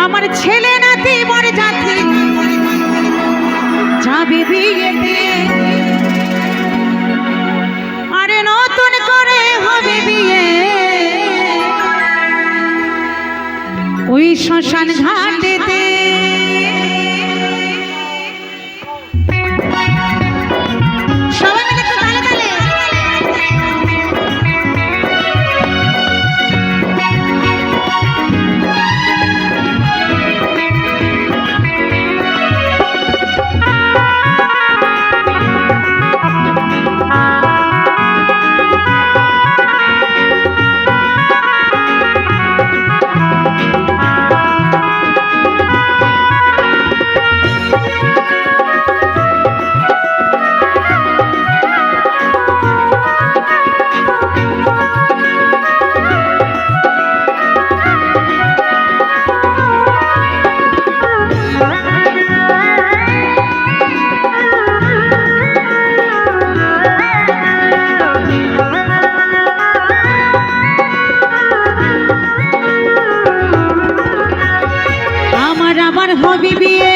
আমার ছেলে নাতি বড় যাত্রী যাবে বিয়েতে, আরে নতুন করে হবে বিয়ে ওই শ্মশান ঘাটেতে। আমার হবে বিয়ে,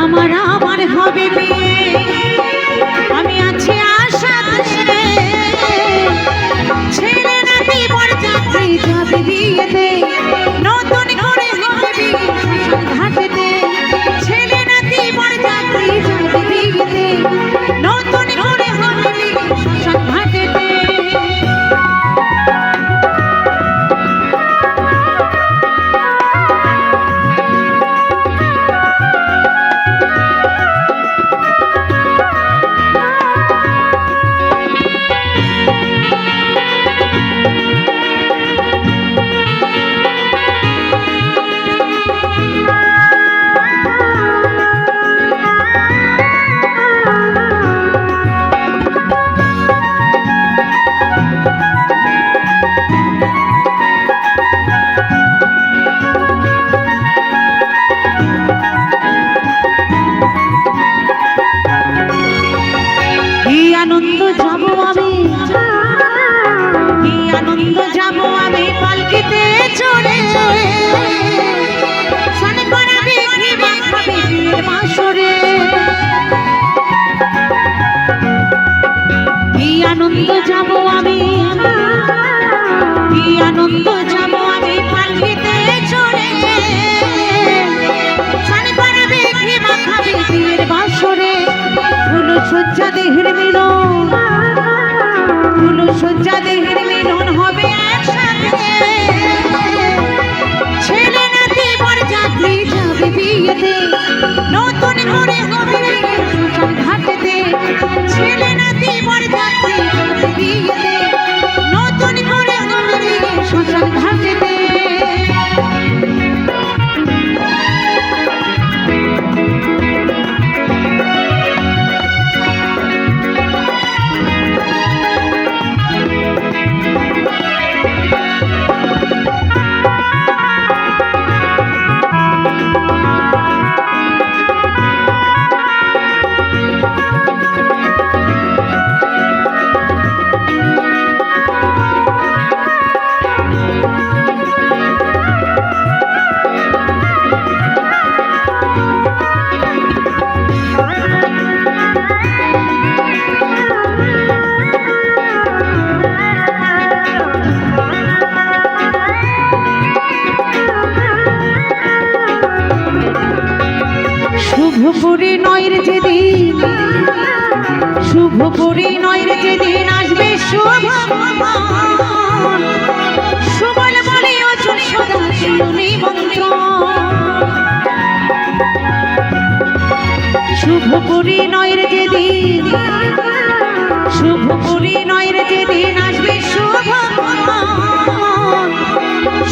আমার হবে বিয়ে, আমি আছি আশাতে, ছেলে নাতি বর যাত্রী যাবে বিয়েতে, নতুন করে হবে বিয়ে শ্মশান ঘাটেতে, ছেলে নাতি বর যাত্রী যাবে বিয়েতে, নতুন করে হবে বিয়ে শ্মশান ঘাটেতে। আনন্দ যাবো আমি, কি আনন্দ যাবো আমি পালকিতে চড়ে, সানে করাবে কি মাখাবে বিয়ের বাসরে, কি আনন্দ যাবো আমি, কি আনন্দ যাবো আমি পালকিতে চড়ে, সানে করাবে কি মাখাবে বিয়ের বাসরে, ফুল সজ্জা দেহের মিলন, ফুল সজ্জা দেহের মিলন হবে একসাথে, ছেলে নাতি বর যাত্রী যাবে বিয়েতে, নতুন করে হবে শ্মশান ঘাটেতে, ছেলে নাতি বর যাত্রী যাবে বিয়েতে, নতুন করে হবে শ্মশান ঘাটেতে। শুভ পরিণয়ের যেদিন, শুভ পরিণয়ের যেদিন আসবে শুভ সুবল বলে অচল সদা নিমন্ত্রণ, শুভ পরিণয়ের যেদিন, শুভ পরিণয়ের যেদিন আসবে শুভ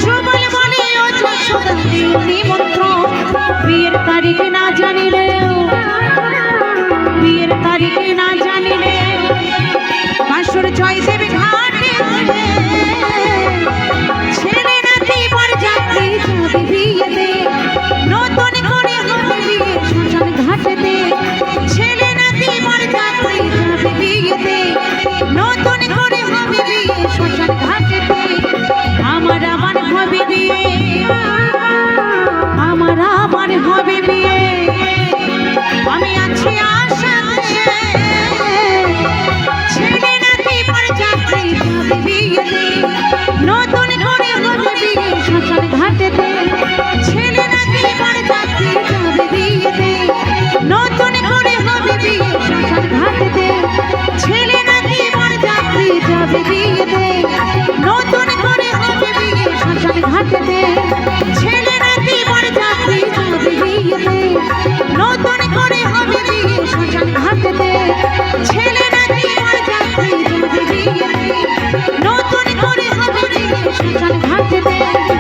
সুবল বলে অচল সদা নিমন্ত্রণ, বিয়ের তারিখ না জানিলেও, বিয়ের তারিখ না জানিলেও বাসর জয়দেব ঘাটে, ছেলে নাতি বর যাত্রী যাবে বিয়েতে, নতুন করে হবে বিয়ে শ্মশান ঘাটেতে, ছেলে নাতি বর যাত্রী যাবে বিয়েতে, নতুন করে হবে বিয়ে শ্মশান ঘাটেতে, আমার হবে বিয়ে। নতুন করে হবে বিয়ে শ্মশান ঘাটেতে ছেলে নাকি বর যাত্রী যাবে বিয়েতে নতুন করে হবে বিয়ে শ্মশান ঘাটেতে